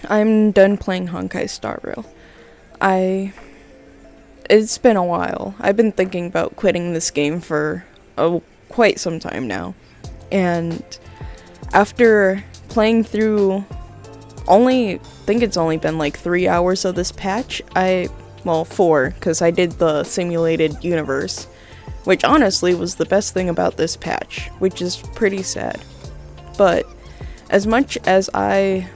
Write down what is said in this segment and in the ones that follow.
I'm done playing Honkai Starrail. It's been a while. I've been thinking about quitting this game for quite some time now. And after playing through think it's only been like 3 hours of this patch, well, 4, because I did the simulated universe, which honestly was the best thing about this patch, which is pretty sad. But as much as I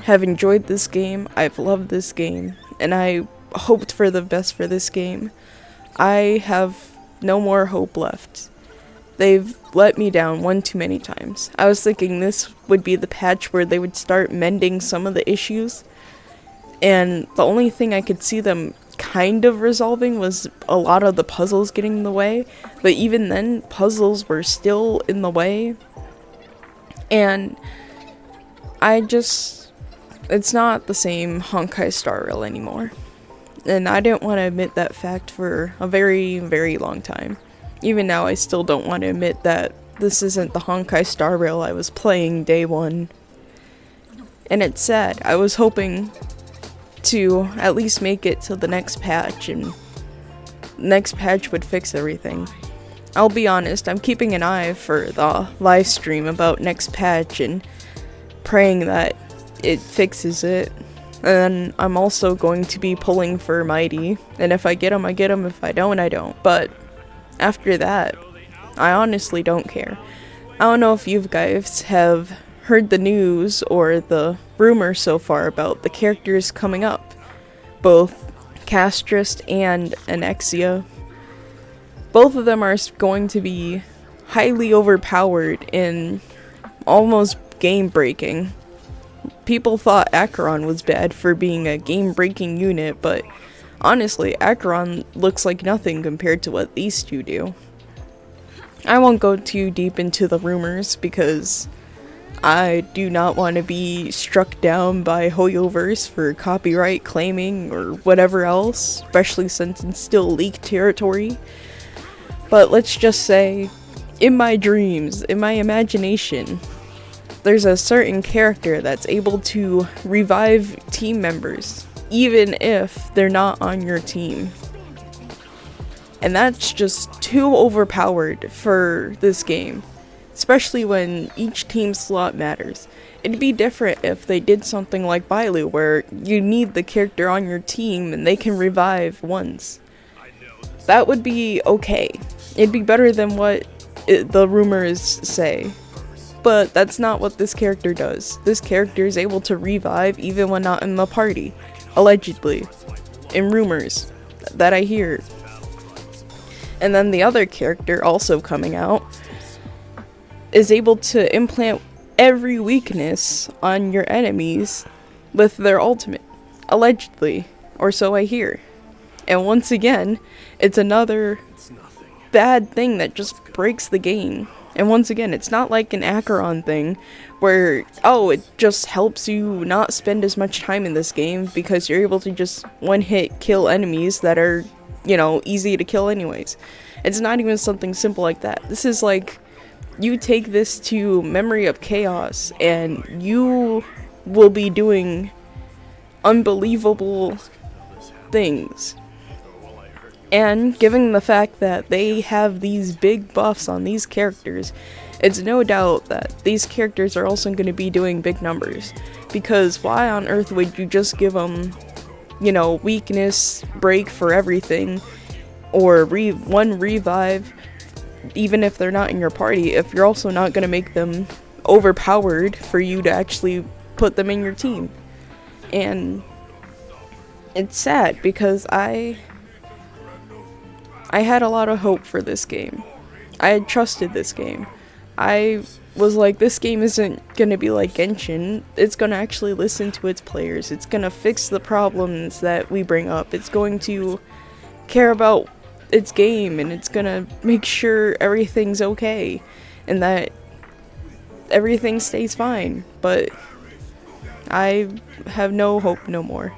have enjoyed this game, I've loved this game, and I hoped for the best for this game, I have no more hope left. They've let me down one too many times. I was thinking this would be the patch where they would start mending some of the issues, and the only thing I could see them kind of resolving was a lot of the puzzles getting in the way, but even then, puzzles were still in the way, and it's not the same Honkai Star Rail anymore. And I didn't want to admit that fact for a very, very long time. Even now, I still don't want to admit that this isn't the Honkai Star Rail I was playing day one. And it's sad. I was hoping to at least make it to the next patch, and next patch would fix everything. I'll be honest, I'm keeping an eye for the live stream about next patch and praying that it fixes it. And I'm also going to be pulling for Mighty, and if I get him, I get him. If I don't, I don't. But after that, I honestly don't care. I don't know if you guys have heard the news or the rumors so far about the characters coming up, both Castrist and Anexia. Both of them are going to be highly overpowered and almost game-breaking. People thought Acheron was bad for being a game-breaking unit, but honestly, Acheron looks like nothing compared to what these two do. I won't go too deep into the rumors because I do not want to be struck down by Hoyoverse for copyright claiming or whatever else, especially since it's still leaked territory. But let's just say, in my dreams, in my imagination, there's a certain character that's able to revive team members, even if they're not on your team. And that's just too overpowered for this game, especially when each team slot matters. It'd be different if they did something like Bailu, where you need the character on your team and they can revive once. That would be okay. It'd be better than what the rumors say. But that's not what this character does. This character is able to revive even when not in the party. Allegedly. In rumors that I hear. And then the other character, also coming out, is able to implant every weakness on your enemies with their ultimate. Allegedly. Or so I hear. And once again, it's another bad thing that just breaks the game. And once again, it's not like an Acheron thing where, it just helps you not spend as much time in this game because you're able to just one-hit kill enemies that are, easy to kill anyways. It's not even something simple like that. This is like, you take this to Memory of Chaos and you will be doing unbelievable things. And given the fact that they have these big buffs on these characters, it's no doubt that these characters are also going to be doing big numbers. Because why on earth would you just give them, weakness break for everything, or one revive, even if they're not in your party, if you're also not going to make them overpowered for you to actually put them in your team? And it's sad because I had a lot of hope for this game. I had trusted this game. I was like, this game isn't gonna be like Genshin. It's gonna actually listen to its players. It's gonna fix the problems that we bring up. It's going to care about its game, and it's gonna make sure everything's okay and that everything stays fine. But I have no hope no more.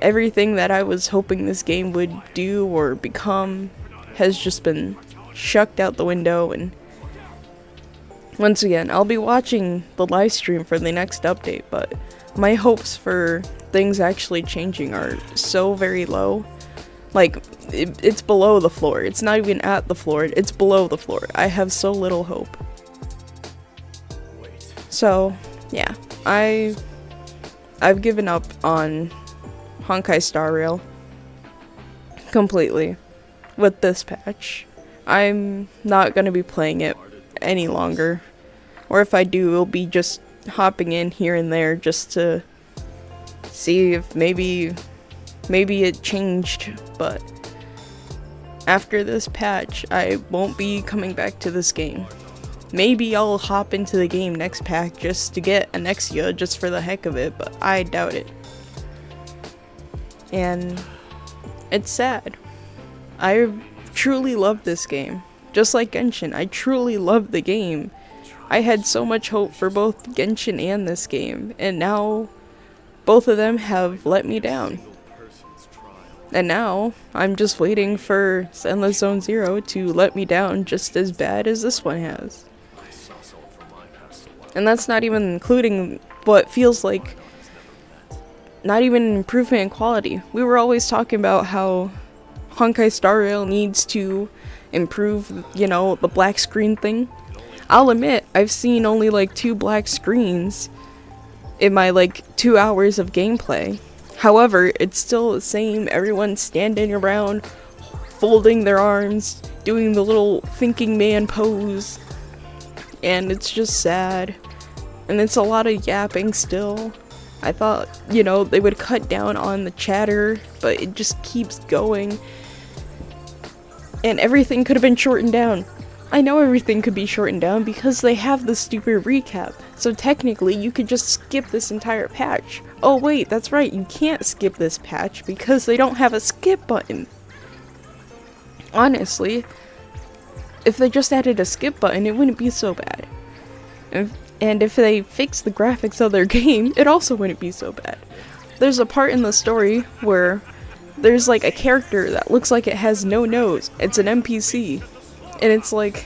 Everything that I was hoping this game would do or become has just been shucked out the window, and Once again, I'll be watching the live stream for the next update, but my hopes for things actually changing are so very low. Like, it's below the floor. It's not even at the floor, it's below the floor. I have so little hope. So, yeah, I've given up on Honkai Starrail completely with this patch. I'm not gonna be playing it any longer. Or if I do, it'll be just hopping in here and there just to see if maybe it changed, but after this patch, I won't be coming back to this game. Maybe I'll hop into the game next pack just to get Anexia just for the heck of it, but I doubt it. And it's sad. I truly love this game. Just like Genshin, I truly love the game. I had so much hope for both Genshin and this game, and now both of them have let me down. And now, I'm just waiting for Endless Zone Zero to let me down just as bad as this one has. And that's not even including what feels like not even an improvement in quality. We were always talking about how Honkai Star Rail needs to improve, you know, the black screen thing. I'll admit, I've seen only like 2 black screens in my like 2 hours of gameplay. However, it's still the same. Everyone's standing around, folding their arms, doing the little thinking man pose. And it's just sad. And it's a lot of yapping still. I thought, you know, they would cut down on the chatter, but it just keeps going. And everything could have been shortened down. I know everything could be shortened down because they have the stupid recap. So technically, you could just skip this entire patch. Oh wait, that's right, you can't skip this patch because they don't have a skip button. Honestly, if they just added a skip button, it wouldn't be so bad. And if they fixed the graphics of their game, it also wouldn't be so bad. There's a part in the story where there's like a character that looks like it has no nose. It's an NPC. And it's like,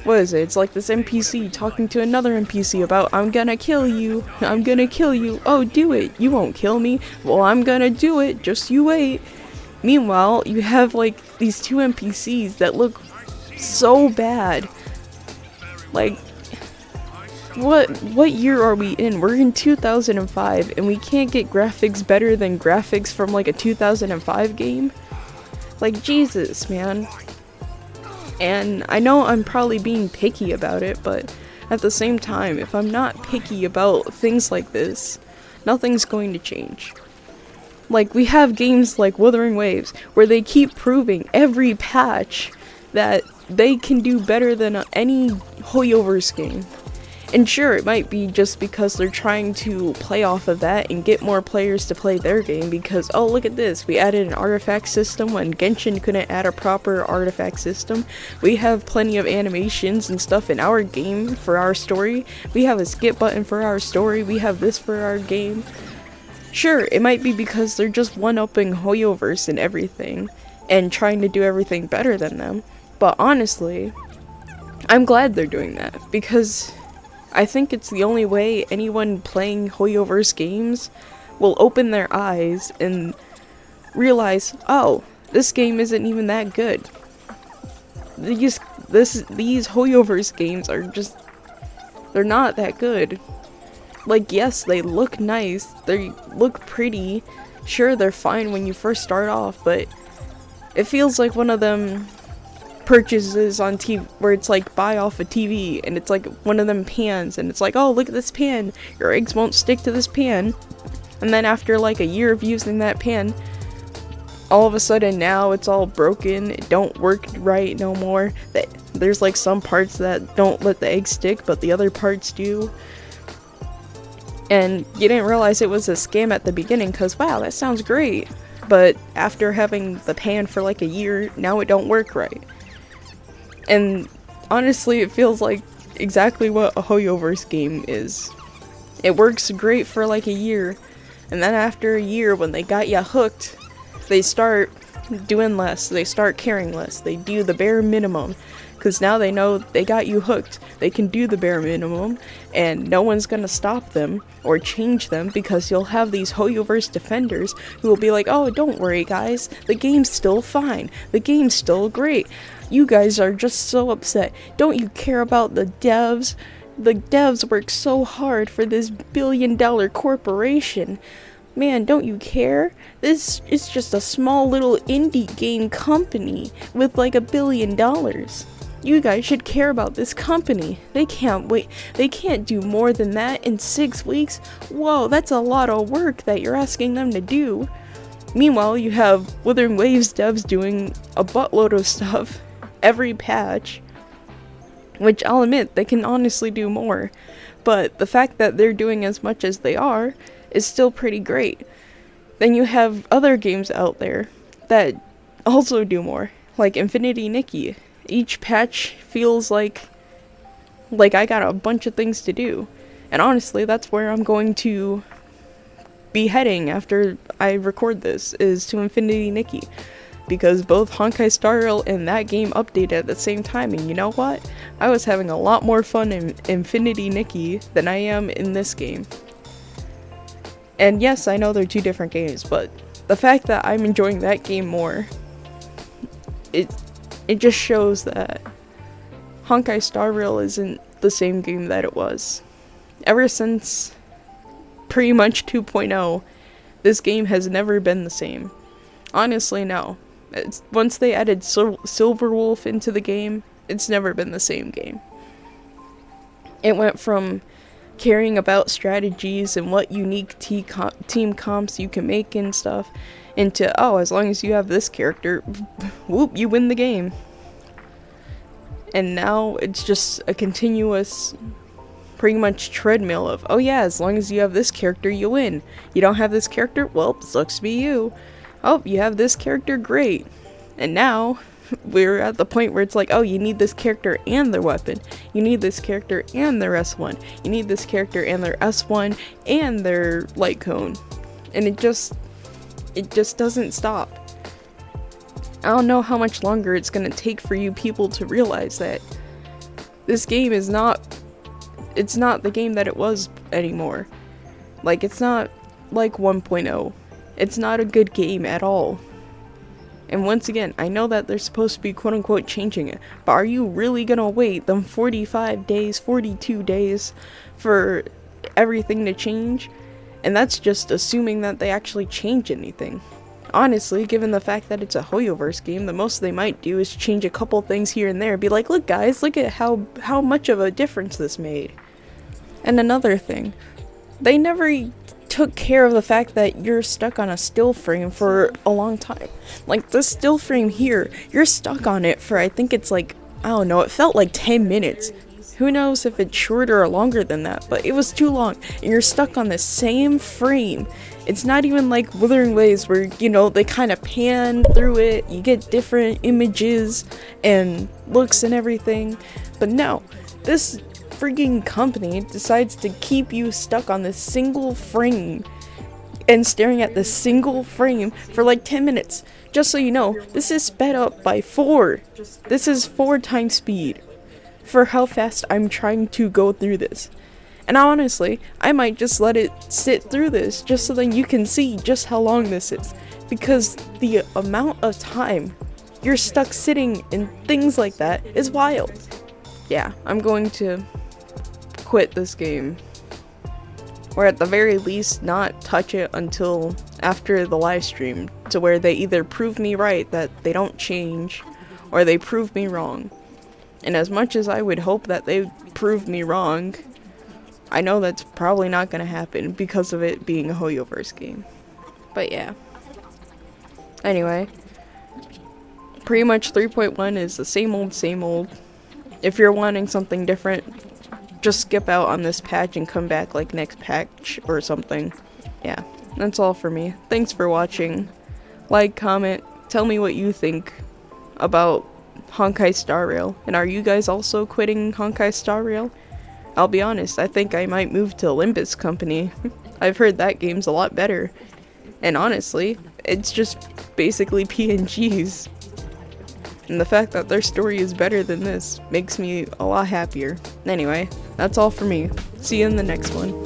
what is it? It's like this NPC talking to another NPC about, I'm gonna kill you, I'm gonna kill you, oh do it, you won't kill me, well I'm gonna do it, just you wait. Meanwhile, you have like these 2 NPCs that look so bad. Like, what year are we in? We're in 2005 and we can't get graphics better than graphics from like a 2005 game? Like, Jesus, man. And I know I'm probably being picky about it, but at the same time, if I'm not picky about things like this, nothing's going to change. Like, we have games like Wuthering Waves, where they keep proving every patch that they can do better than any Hoyoverse game. And sure, it might be just because they're trying to play off of that and get more players to play their game because, oh look at this, we added an artifact system when Genshin couldn't add a proper artifact system. We have plenty of animations and stuff in our game for our story. We have a skip button for our story. We have this for our game. Sure, it might be because they're just one-upping Hoyoverse and everything and trying to do everything better than them. But honestly, I'm glad they're doing that because I think it's the only way anyone playing Hoyoverse games will open their eyes and realize, oh, this game isn't even that good. These Hoyoverse games are just, they're not that good. Like, yes, they look nice, they look pretty, sure, they're fine when you first start off, but it feels like one of them purchases on TV where it's like buy off a TV and it's like one of them pans and it's like, oh look at this pan, your eggs won't stick to this pan, and then after like a year of using that pan, all of a sudden now it's all broken, it don't work right no more. There's like some parts that don't let the eggs stick but the other parts do, and you didn't realize it was a scam at the beginning because wow, that sounds great, but after having the pan for like a year, now it don't work right. And honestly, it feels like exactly what a Hoyoverse game is. It works great for like a year, and then after a year, when they got ya hooked, they start doing less, they start caring less, they do the bare minimum. because now they know they got you hooked. They can do the bare minimum, and no one's gonna stop them or change them, because you'll have these Hoyoverse defenders who will be like, oh, don't worry guys, the game's still fine, the game's still great. You guys are just so upset. Don't you care about the devs? The devs work so hard for this billion-dollar corporation. Man, don't you care? This is just a small little indie game company with like $1 billion. You guys should care about this company. They can't wait. They can't do more than that in 6 weeks. Whoa, that's a lot of work that you're asking them to do. Meanwhile, you have Wuthering Waves devs doing a buttload of stuff every patch, which I'll admit they can honestly do more, but the fact that they're doing as much as they are is still pretty great. Then you have other games out there that also do more, like Infinity Nikki. Each patch feels like I got a bunch of things to do, and honestly that's where I'm going to be heading after I record this, is to Infinity Nikki. Because both Honkai Starrail and that game updated at the same time, and you know what? I was having a lot more fun in Infinity Nikki than I am in this game. And yes, I know they're two different games, but the fact that I'm enjoying that game more, it just shows that Honkai Starrail isn't the same game that it was. Ever since pretty much 2.0, this game has never been the same. Honestly, no. Once they added Silverwolf into the game, it's never been the same game. It went from caring about strategies and what unique team comps you can make and stuff, into, oh, as long as you have this character, whoop, you win the game. And now it's just a continuous, pretty much treadmill of, oh yeah, as long as you have this character, you win. You don't have this character? Well, sucks to be you. Oh, you have this character? Great. And now, we're at the point where it's like, oh, you need this character and their weapon. You need this character and their S1. You need this character and their S1 and their light cone. And it just doesn't stop. I don't know how much longer it's gonna take for you people to realize that this game is not the game that it was anymore. Like, it's not like 1.0. It's not a good game at all. And once again, I know that they're supposed to be quote-unquote changing it, but are you really gonna wait them 45 days, 42 days for everything to change? And that's just assuming that they actually change anything. Honestly, given the fact that it's a Hoyoverse game, the most they might do is change a couple things here and there, be like, look guys, look at how much of a difference this made. And another thing, they never took care of the fact that you're stuck on a still frame for a long time. Like, this still frame here, you're stuck on it for, I think it's like, I don't know, it felt like 10 minutes. Who knows if it's shorter or longer than that, but it was too long, and you're stuck on the same frame. It's not even like Wuthering Waves where, you know, they kind of pan through it, you get different images and looks and everything, but no, this freaking company decides to keep you stuck on this single frame and staring at this single frame for like 10 minutes. Just so you know, this is sped up by 4. This is 4 times speed for how fast I'm trying to go through this. And honestly, I might just let it sit through this just so that you can see just how long this is, because the amount of time you're stuck sitting in things like that is wild. Yeah, I'm going to quit this game, or at the very least not touch it until after the live stream, to where they either prove me right that they don't change, or they prove me wrong. And as much as I would hope that they prove me wrong, I know that's probably not gonna happen because of it being a Hoyoverse game. But yeah. Anyway, pretty much 3.1 is the same old. If you're wanting something different, just skip out on this patch and come back like next patch or something. Yeah, that's all for me. Thanks for watching. Like, comment, tell me what you think about Honkai Starrail. And are you guys also quitting Honkai Starrail? I'll be honest, I think I might move to Olympus Company. I've heard that game's a lot better. And honestly, it's just basically PNGs. And the fact that their story is better than this makes me a lot happier. Anyway, that's all for me. See you in the next one.